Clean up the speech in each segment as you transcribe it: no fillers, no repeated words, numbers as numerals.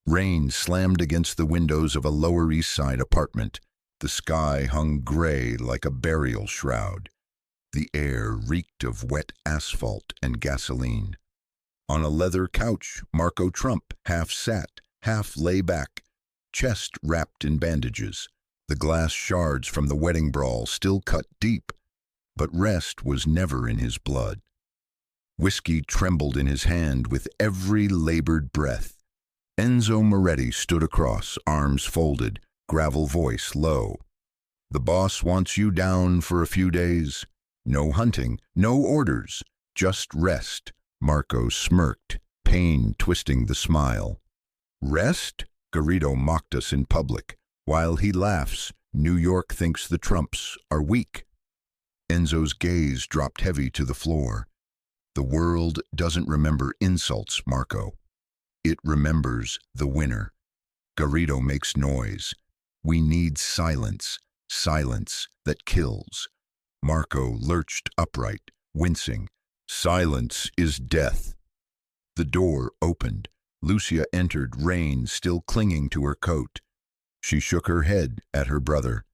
Rain slammed against the windows of a Lower East Side apartment. The sky hung gray like a burial shroud. The air reeked of wet asphalt and gasoline. On a leather couch, Marco Trump half sat, half lay back, chest wrapped in bandages. The glass shards from the wedding brawl still cut deep, but rest was never in his blood. Whiskey trembled in his hand with every labored breath. Enzo Moretti stood across, arms folded, gravel voice low. "The boss wants you down for a few days. No hunting, no orders, just rest." Marco smirked, pain twisting the smile. "Rest?" Garrido mocked us in public. While he laughs, New York thinks the Trumps are weak. Enzo's gaze dropped heavy to the floor. "The world doesn't remember insults, Marco. It remembers the winner." Garrido makes noise. "We need silence, silence that kills." Marco lurched upright, wincing. "Silence is death." The door opened. Lucia entered, rain still clinging to her coat. She shook her head at her brother.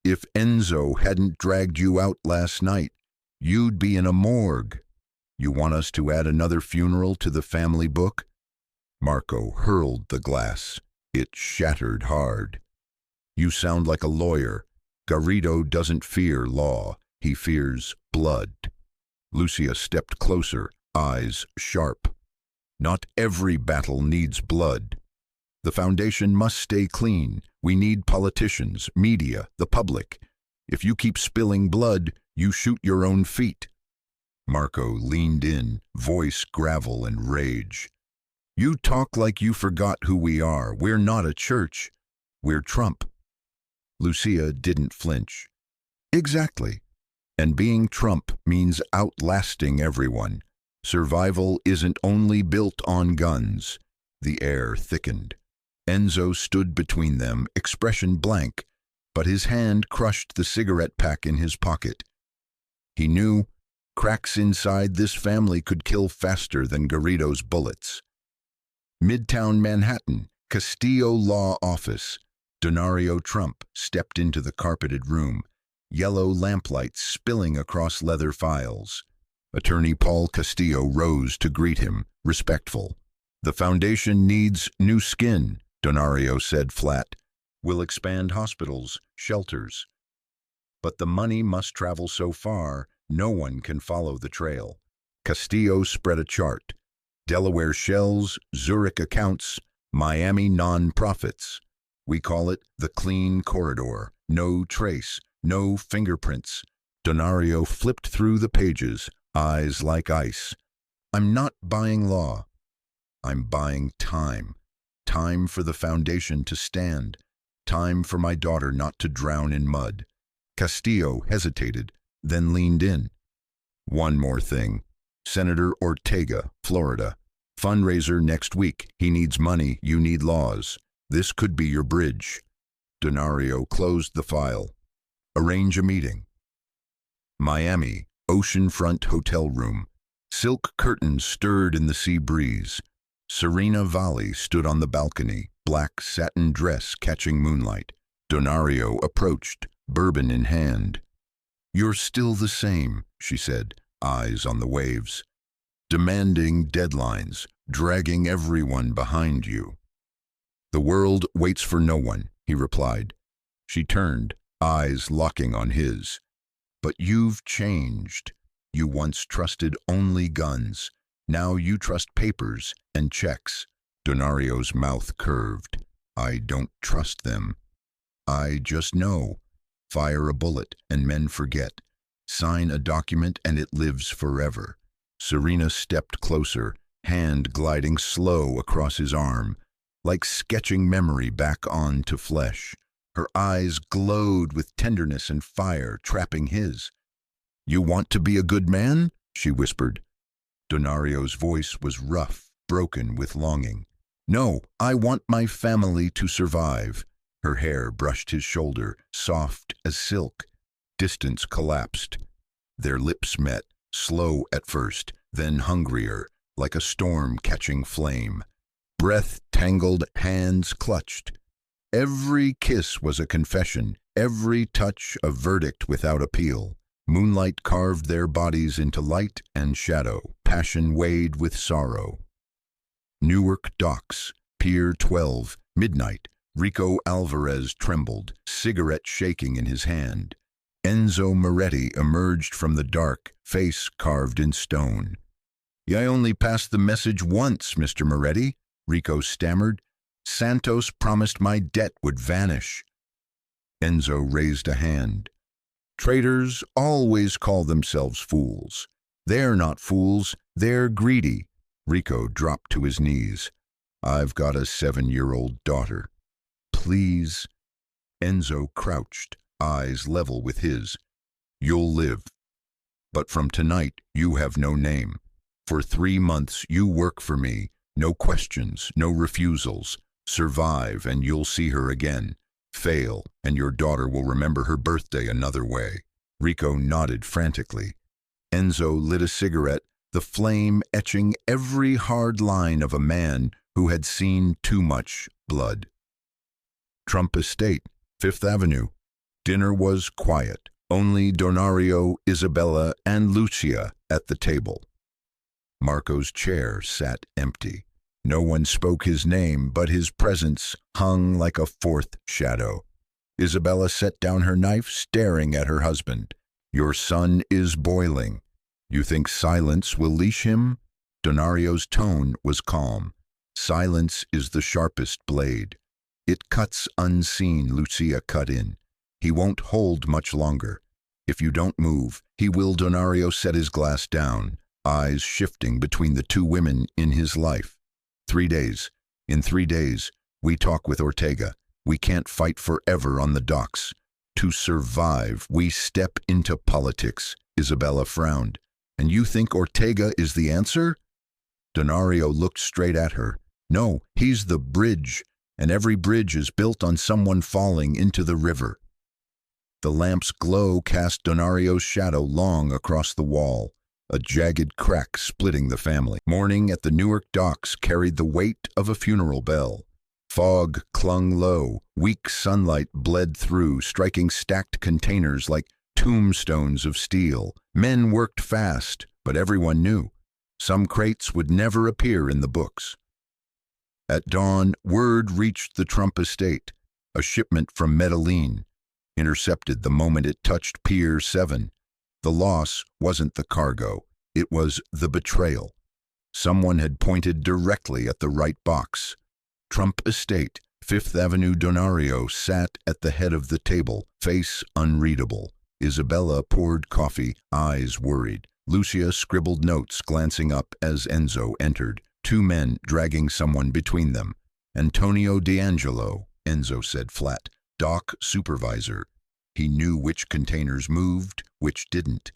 "If Enzo hadn't dragged you out last night, you'd be in a morgue. You want us to add another funeral to the family book?" Marco hurled the glass. It shattered hard. "You sound like a lawyer. Garrido doesn't fear law. He fears blood." Lucia stepped closer, eyes sharp. "Not every battle needs blood. The foundation must stay clean. We need politicians, media, the public. If you keep spilling blood, you shoot your own feet." Marco leaned in, voice gravel and rage. "You talk like you forgot who we are. We're not a church. We're Trump." Lucia didn't flinch. "Exactly. And being Trump means outlasting everyone. Survival isn't only built on guns." The air thickened. Enzo stood between them, expression blank, but his hand crushed the cigarette pack in his pocket. He knew cracks inside this family could kill faster than Garrido's bullets. Midtown Manhattan, Castillo Law Office. Donario Trump stepped into the carpeted room, yellow lamplights spilling across leather files. Attorney Paul Castillo rose to greet him, respectful. "The foundation needs new skin," Donario said flat. "We'll expand hospitals, shelters. But the money must travel so far, no one can follow the trail." Castillo spread a chart. Delaware shells, Zurich accounts, Miami non-profits. "We call it the clean corridor. No trace, no fingerprints." Donario flipped through the pages, eyes like ice. "I'm not buying law. I'm buying time. Time for the foundation to stand. Time for my daughter not to drown in mud." Castillo hesitated, then leaned in. "One more thing. Senator Ortega, Florida. Fundraiser next week. He needs money, you need laws. This could be your bridge." Donario closed the file. "Arrange a meeting." Miami, oceanfront hotel room. Silk curtains stirred in the sea breeze. Serena Valli stood on the balcony, black satin dress catching moonlight. Donario approached, bourbon in hand. "You're still the same," she said, eyes on the waves. "Demanding deadlines, dragging everyone behind you." "The world waits for no one," he replied. She turned, eyes locking on his. "But you've changed. You once trusted only guns. Now you trust papers and checks." Donario's mouth curved. "I don't trust them. I just know. Fire a bullet and men forget. Sign a document and it lives forever." Serena stepped closer, hand gliding slow across his arm, like sketching memory back onto flesh. Her eyes glowed with tenderness and fire, trapping his. "You want to be a good man?" she whispered. Donario's voice was rough, broken with longing. "No, I want my family to survive." Her hair brushed his shoulder, soft as silk. Distance collapsed. Their lips met, slow at first, then hungrier, like a storm catching flame. Breath tangled, hands clutched. Every kiss was a confession, every touch a verdict without appeal. Moonlight carved their bodies into light and shadow. Passion weighed with sorrow. Newark Docks, Pier 12, midnight. Rico Alvarez trembled, cigarette shaking in his hand. Enzo Moretti emerged from the dark, face carved in stone. "I only passed the message once, Mr. Moretti," Rico stammered. "Santos promised my debt would vanish." Enzo raised a hand. "Traitors always call themselves fools. They're not fools, they're greedy." Rico dropped to his knees. "I've got a 7-year-old daughter. Please." Enzo crouched, eyes level with his. "You'll live. But from tonight, you have no name. For 3 months, you work for me. No questions, no refusals. Survive, and you'll see her again. Fail, and your daughter will remember her birthday another way." Rico nodded frantically. Enzo lit a cigarette, the flame etching every hard line of a man who had seen too much blood. Trump Estate, 5th Avenue. Dinner was quiet. Only Donario, Isabella, and Lucia at the table. Marco's chair sat empty. No one spoke his name, but his presence hung like a fourth shadow. Isabella set down her knife, staring at her husband. "Your son is boiling. You think silence will leash him?" Donario's tone was calm. "Silence is the sharpest blade. It cuts unseen," Lucia cut in. "He won't hold much longer. If you don't move, he will." Donario set his glass down, eyes shifting between the two women in his life. 3 days. In 3 days, we talk with Ortega. We can't fight forever on the docks. To survive, we step into politics." Isabella frowned. "And you think Ortega is the answer?" Donario looked straight at her. "No, he's the bridge, and every bridge is built on someone falling into the river." The lamp's glow cast Donario's shadow long across the wall, a jagged crack splitting the family. Morning at the Newark docks carried the weight of a funeral bell. Fog clung low, weak sunlight bled through, striking stacked containers like tombstones of steel. Men worked fast, but everyone knew. Some crates would never appear in the books. At dawn, word reached the Trump estate. A shipment from Medellin, intercepted the moment it touched Pier 7. The loss wasn't the cargo, it was the betrayal. Someone had pointed directly at the right box. Trump Estate, 5th Avenue. Donario sat at the head of the table, face unreadable. Isabella poured coffee, eyes worried. Lucia scribbled notes, glancing up as Enzo entered. 2 men dragging someone between them. "Antonio D'Angelo," Enzo said flat. "Dock supervisor." He knew which containers moved, which didn't.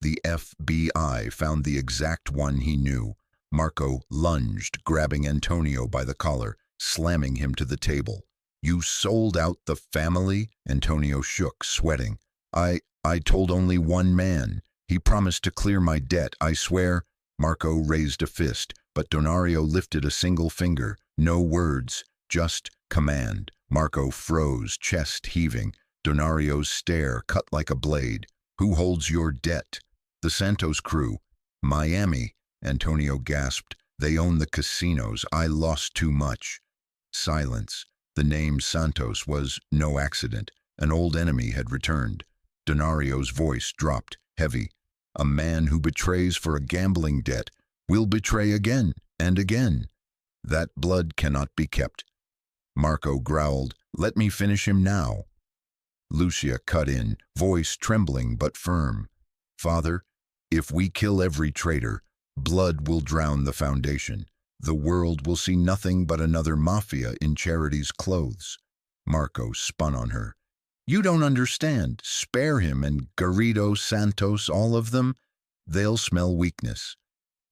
The FBI found the exact one he knew. Marco lunged, grabbing Antonio by the collar, slamming him to the table. "You sold out the family?" Antonio shook, sweating. I told only one man. He promised to clear my debt, I swear." Marco raised a fist, but Donario lifted a single finger. No words, just command. Marco froze, chest heaving. Donario's stare cut like a blade. "Who holds your debt?" "The Santos crew." "Miami," Antonio gasped. "They own the casinos. I lost too much." Silence. The name Santos was no accident. An old enemy had returned. Donario's voice dropped, heavy. "A man who betrays for a gambling debt will betray again and again. That blood cannot be kept." Marco growled, "Let me finish him now." Lucia cut in, voice trembling but firm. "Father, if we kill every traitor, blood will drown the foundation. The world will see nothing but another Mafia in Charity's clothes." Marco spun on her. "You don't understand. Spare him and Garrido, Santos, all of them. They'll smell weakness."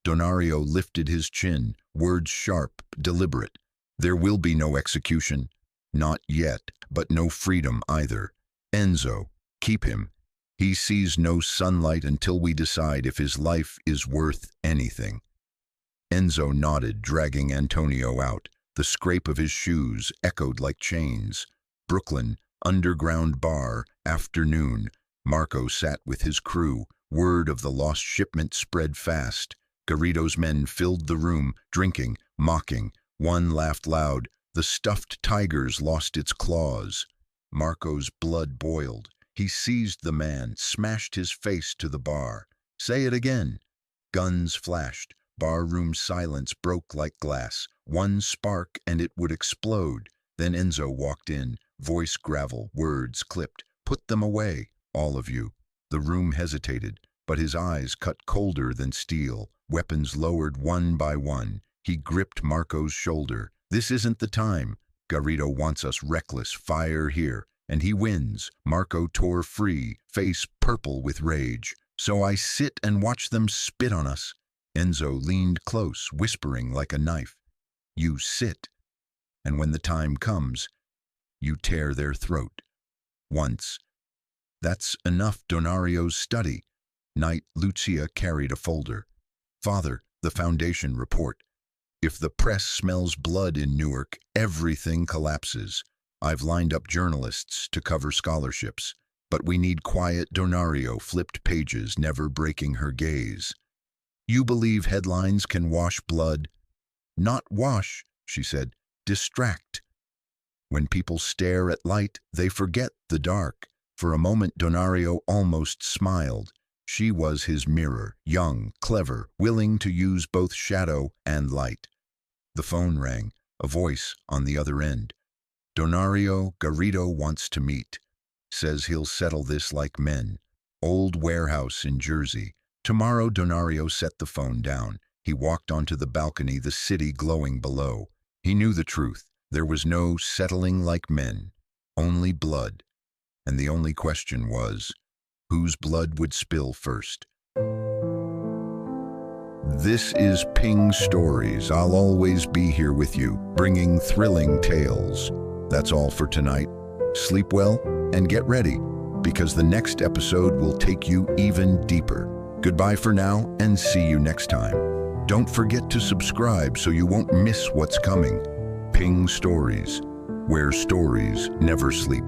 Donario lifted his chin, words sharp, deliberate. "There will be no execution. Not yet, but no freedom either. Enzo, keep him. He sees no sunlight until we decide if his life is worth anything." Enzo nodded, dragging Antonio out. The scrape of his shoes echoed like chains. Brooklyn, underground bar, afternoon. Marco sat with his crew. Word of the lost shipment spread fast. Garrido's men filled the room, drinking, mocking. One laughed loud. The stuffed tiger's lost its claws. Marco's blood boiled. He seized the man, smashed his face to the bar. Say it again. Guns flashed. Barroom silence broke like glass. One spark and it would explode. Then Enzo walked in, voice gravel, words clipped. Put them away, all of you. The room hesitated, but his eyes cut colder than steel. Weapons lowered one by one. He gripped Marco's shoulder. This isn't the time. Garrido wants us reckless, fire here. And he wins. Marco tore free, face purple with rage. So I sit and watch them spit on us. Enzo leaned close, whispering like a knife. You sit, and when the time comes, you tear their throat. Once. That's enough. Donario's study. Night, Lucia carried a folder. Father, the Foundation report. If the press smells blood in Newark, everything collapses. I've lined up journalists to cover scholarships, but we need quiet. Donario flipped pages, never breaking her gaze. You believe headlines can wash blood? Not wash, she said. Distract. When people stare at light, they forget the dark. For a moment, Donario almost smiled. She was his mirror, young, clever, willing to use both shadow and light. The phone rang, a voice on the other end. Donario, Garrido wants to meet. Says he'll settle this like men. Old warehouse in Jersey. Tomorrow. Donario set the phone down. He walked onto the balcony, the city glowing below. He knew the truth. There was no settling like men. Only blood. And the only question was, whose blood would spill first? This is Ping.Stories. I'll always be here with you, bringing thrilling tales. That's all for tonight. Sleep well and get ready, because the next episode will take you even deeper. Goodbye for now, and see you next time. Don't forget to subscribe so you won't miss what's coming. Ping.Stories, where stories never sleep.